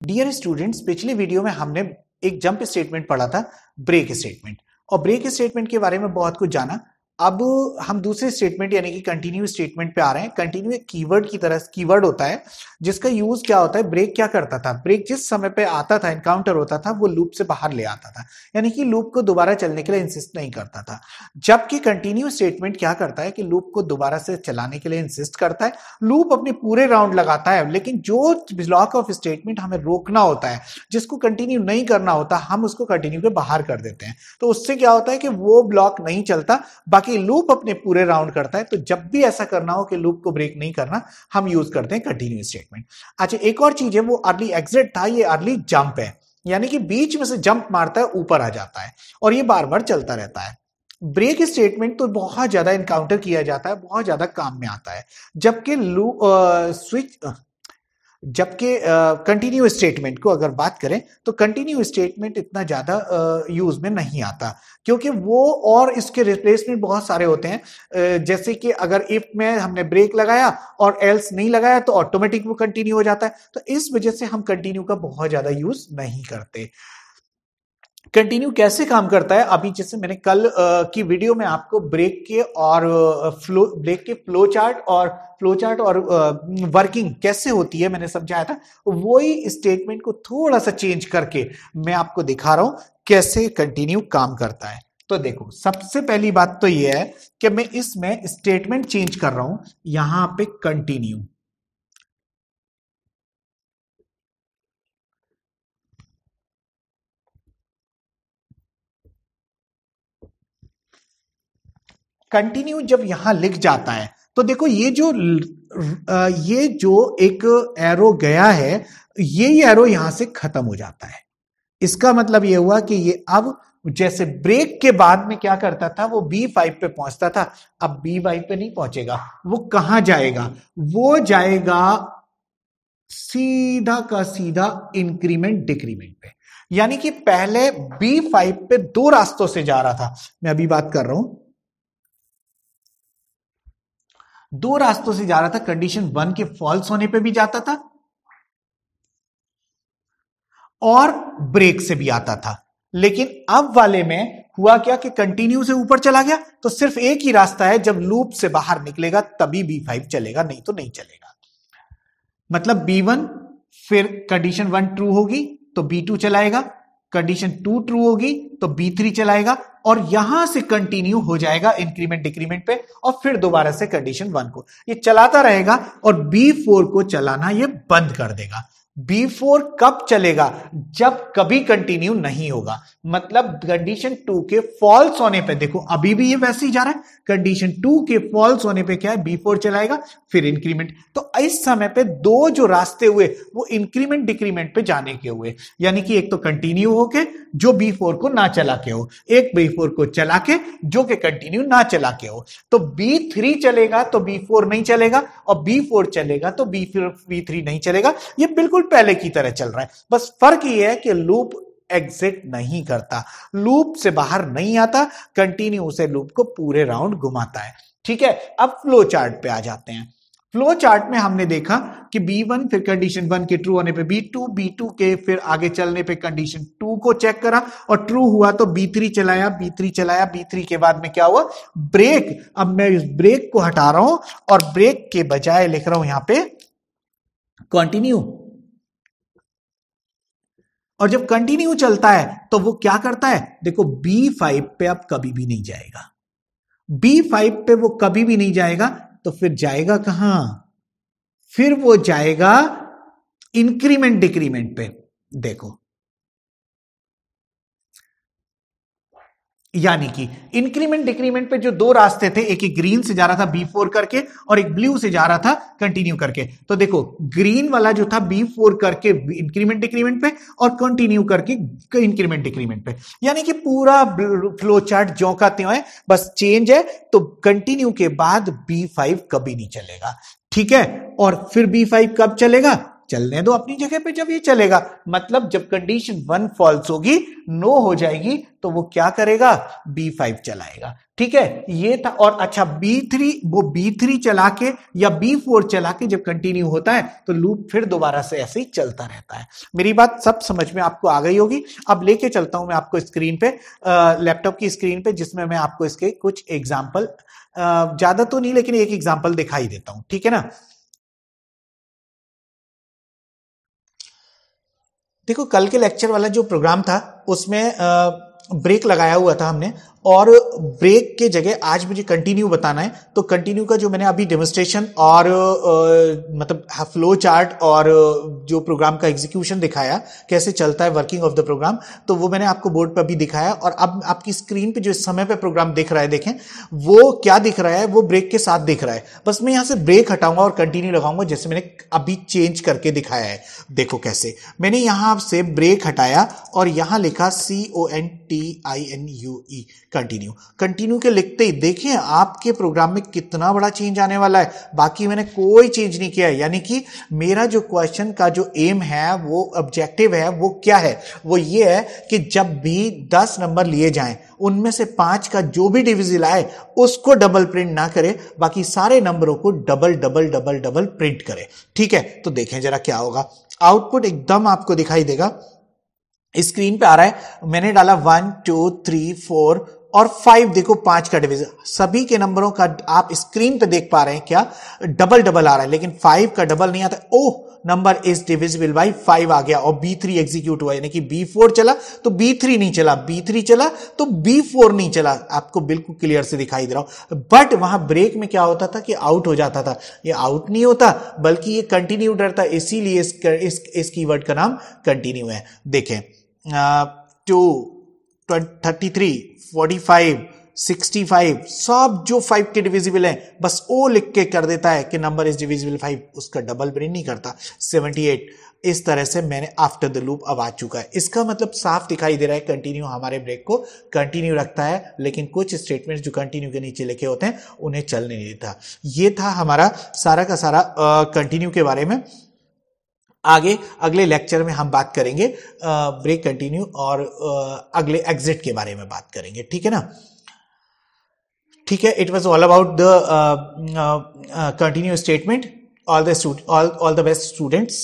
Dear students, पिछली video में हमने एक जंप स्टेटमेंट पढ़ा था, ब्रेक स्टेटमेंट। और ब्रेक स्टेटमेंट के बारे में बहुत कुछ जाना। अब हम दूसरे स्टेटमेंट यानी कि कंटिन्यू स्टेटमेंट पे आ रहे हैं। कंटिन्यू एक कीवर्ड की तरह कीवर्ड होता है जिसका यूज क्या होता है। ब्रेक क्या करता था, ब्रेक जिस समय पे आता था, एनकाउंटर होता था, वो लूप से बाहर ले आता था, यानी कि लूप को दोबारा चलने के लिए इंसिस्ट नहीं करता था। जबकि कंटिन्यू स्टेटमेंट क्या करता है कि लूप को दोबारा से चलाने के लिए इंसिस्ट करता है। लूप अपने पूरे राउंड लगाता है, लेकिन जो ब्लॉक ऑफ स्टेटमेंट हमें रोकना होता है, जिसको कंटिन्यू नहीं करना होता, हम उसको कंटिन्यू के बाहर कर देते हैं। तो उससे क्या होता है कि वो ब्लॉक नहीं चलता, बाकी लूप अपने पूरे राउंड करता है। तो जब भी ऐसा करना हो कि लूप को ब्रेक नहीं करना, हम यूज करते हैं कंटिन्यू स्टेटमेंट। अच्छा, एक और चीज है, वो अर्ली एग्जिट था, ये अर्ली जंप है, यानी कि बीच में से जंप मारता है, ऊपर आ जाता है और ये बार बार चलता रहता है। ब्रेक स्टेटमेंट तो बहुत ज्यादा इनकाउंटर किया जाता है, बहुत ज्यादा काम में आता है। जबकि कंटिन्यू स्टेटमेंट को अगर बात करें तो कंटिन्यू स्टेटमेंट इतना ज्यादा यूज में नहीं आता, क्योंकि वो और इसके रिप्लेसमेंट बहुत सारे होते हैं। जैसे कि अगर इफ में हमने ब्रेक लगाया और एल्स नहीं लगाया तो ऑटोमेटिक वो कंटिन्यू हो जाता है। तो इस वजह से हम कंटिन्यू का बहुत ज्यादा यूज नहीं करते। कंटिन्यू कैसे काम करता है, अभी जैसे मैंने कल की वीडियो में आपको ब्रेक के फ्लो चार्ट और वर्किंग कैसे होती है मैंने समझाया था। वही स्टेटमेंट को थोड़ा सा चेंज करके मैं आपको दिखा रहा हूं कैसे कंटिन्यू काम करता है। तो देखो, सबसे पहली बात तो यह है कि मैं इसमें स्टेटमेंट चेंज कर रहा हूं, यहां पे कंटिन्यू। कंटिन्यू जब यहां लिख जाता है तो देखो, ये जो एक एरो गया है, ये एरो यहां से खत्म हो जाता है। इसका मतलब ये हुआ कि ये अब जैसे ब्रेक के बाद में क्या करता था, वो B5 पे पहुंचता था, अब B5 पे नहीं पहुंचेगा। वो कहां जाएगा, वो जाएगा सीधा का सीधा इंक्रीमेंट डिक्रीमेंट पे। यानी कि पहले B5 पे दो रास्तों से जा रहा था, मैं अभी बात कर रहा हूं, दो रास्तों से जा रहा था। कंडीशन 1 के फॉल्स होने पे भी जाता था और ब्रेक से भी आता था। लेकिन अब वाले में हुआ क्या कि कंटिन्यू से ऊपर चला गया, तो सिर्फ एक ही रास्ता है, जब लूप से बाहर निकलेगा तभी B5 चलेगा, नहीं तो नहीं चलेगा। मतलब B1 फिर कंडीशन 1 ट्रू होगी तो B2 चलाएगा, कंडीशन 2 ट्रू होगी तो B3 चलाएगा, और यहां से कंटिन्यू हो जाएगा इंक्रीमेंट डिक्रीमेंट पे, और फिर दोबारा से कंडीशन 1 को ये चलाता रहेगा और B4 को चलाना ये बंद कर देगा। B4 कब चलेगा, जब कभी कंटिन्यू नहीं होगा। मतलब कंडीशन 2 के फॉल्स होने पे, देखो अभी भी ये वैसे ही जा रहा है, कंडीशन 2 के फॉल्स होने पे क्या है, B4 चलाएगा, फिर इंक्रीमेंट। तो इस समय पे दो जो रास्ते हुए वो इंक्रीमेंट डिक्रीमेंट पे जाने के हुए, यानी कि एक तो कंटिन्यू होके जो B4 को ना चला के हो, एक B4 को चला के जो कि कंटिन्यू ना चला के हो। तो B3 चलेगा तो B4 नहीं चलेगा, और B4 चलेगा तो B3 नहीं चलेगा। ये बिल्कुल पहले की तरह चल रहा है, बस फर्क ये है कि लूप एग्जिट नहीं करता, लूप से बाहर नहीं आता, कंटिन्यू से लूप को पूरे राउंड घुमाता है। ठीक है, अब फ्लो चार्ट पे आ जाते हैं। फ्लो चार्ट में हमने देखा कि B1 फिर कंडीशन 1 के ट्रू होने पे B2 के फिर आगे चलने पे कंडीशन 2 को चेक करा और ट्रू हुआ तो B3 चलाया, B3 के बाद में क्या हुआ, ब्रेक। अब मैं इस ब्रेक को हटा रहा हूं और ब्रेक के बजाय लिख रहा हूं यहां पे कंटिन्यू। और जब कंटिन्यू चलता है तो वो क्या करता है, देखो B5 पे अब कभी भी नहीं जाएगा, B5 पे वो कभी भी नहीं जाएगा। तो फिर जाएगा कहां, फिर वो जाएगा इंक्रीमेंट डिक्रीमेंट पे। देखो, यानी कि इंक्रीमेंट डिक्रीमेंट पे जो दो रास्ते थे, एक ग्रीन से जा रहा था B4 करके और एक ब्लू से जा रहा था कंटिन्यू करके। तो देखो, ग्रीन वाला जो था B4 करके इंक्रीमेंट डिक्रीमेंट पे और कंटिन्यू करके इंक्रीमेंट डिक्रीमेंट पे, यानी कि पूरा फ्लो चार्ट ज्यों का त्यों है, बस चेंज है। तो कंटिन्यू के बाद B5 कभी नहीं चलेगा, ठीक है। और फिर B5 कब चलेगा, चलने दो अपनी जगह पे जब ये चलेगा। मतलब जब कंडीशन 1 फॉल्स होगी, नो हो जाएगी, तो वो क्या करेगा, B5 चलाएगा। ठीक है, ये था। और अच्छा B3, वो B3 चला के या B4 चला के जब कंटिन्यू होता है तो लूप फिर दोबारा से ऐसे ही चलता रहता है। मेरी बात सब समझ में आपको आ गई होगी। अब लेके चलता हूं मैं आपको स्क्रीन पे, लैपटॉप की स्क्रीन पे, जिसमें मैं आपको इसके कुछ एग्जाम्पल, ज्यादा तो नहीं लेकिन एक एग्जाम्पल दिखाई देता हूं। ठीक है ना। देखो, कल के लेक्चर वाला जो प्रोग्राम था उसमें ब्रेक लगाया हुआ था हमने, और ब्रेक के जगह आज मुझे कंटिन्यू बताना है। तो कंटिन्यू का जो मैंने अभी डेमोन्स्ट्रेशन और मतलब फ्लो चार्ट और जो प्रोग्राम का एग्जीक्यूशन दिखाया, कैसे चलता है वर्किंग ऑफ द प्रोग्राम, तो वो मैंने आपको बोर्ड पर भी दिखाया। और अब आपकी स्क्रीन पे जो इस समय पे प्रोग्राम दिख रहा है, देखें वो क्या दिख रहा है, वो ब्रेक के साथ दिख रहा है। बस मैं यहां से ब्रेक हटाऊंगा और कंटिन्यू लगाऊंगा, जैसे मैंने अभी चेंज करके दिखाया है। देखो कैसे मैंने यहां से ब्रेक हटाया और यहां लिखा CONTINUE, कंटिन्यू। कंटिन्यू के लिखते ही देखिए आपके प्रोग्राम में कितना बड़ा चेंज आने वाला है। बाकी मैंने कोई चेंज नहीं किया है, यानी कि मेरा जो क्वेश्चन का जो एम है, वो ऑब्जेक्टिव है, वो क्या है, वो ये है कि जब भी 10 नंबर लिए जाएं, उनमें से 5 का जो भी डिविजिबल आए उसको डबल प्रिंट ना करे, बाकी सारे नंबरों को double double double double print करे। ठीक है, तो देखें जरा क्या होगा। आउटपुट एकदम आपको दिखाई देगा, स्क्रीन पे आ रहा है। मैंने डाला 1 2 3 4 और 5, देखो 5 का डिवीजन, सभी के नंबरों का आप स्क्रीन पे देख पा रहे हैं क्या, डबल डबल आ रहा है, लेकिन 5 का डबल नहीं आता। ओह, नंबर इज डिविजिबल बाय 5 आ गया, और B3 एग्जीक्यूट हुआ, यानी कि B4 चला तो B3 नहीं चला, B3 चला तो B4 नहीं चला। आपको बिल्कुल क्लियर से दिखाई दे रहा हूं। बट वहां ब्रेक में क्या होता था कि आउट हो जाता था। ये आउट नहीं होता, बल्कि ये कंटिन्यू रहता, इसीलिए इस कीवर्ड का नाम कंटिन्यू है। देखें 2 33 45 65, सब जो 5 के डिविजिबल है बस ओ लिख के कर देता है कि नंबर इज डिविजिबल 5, उसका डबल प्रिंट नहीं करता। 78, इस तरह से मैंने आफ्टर द लूप अब आ चुका है। इसका मतलब साफ दिखाई दे रहा है कंटिन्यू हमारे ब्रेक को कंटिन्यू रखता है, लेकिन कुछ स्टेटमेंट्स जो कंटिन्यू के नीचे लिखे होते हैं उन्हें चलने नहीं देता। ये था हमारा सारा का सारा कंटिन्यू के बारे में। आगे अगले लेक्चर में हम बात करेंगे ब्रेक, कंटिन्यू और अगले एग्जिट के बारे में बात करेंगे। ठीक है ना। ठीक है, it was all about the continue statement. All the best students.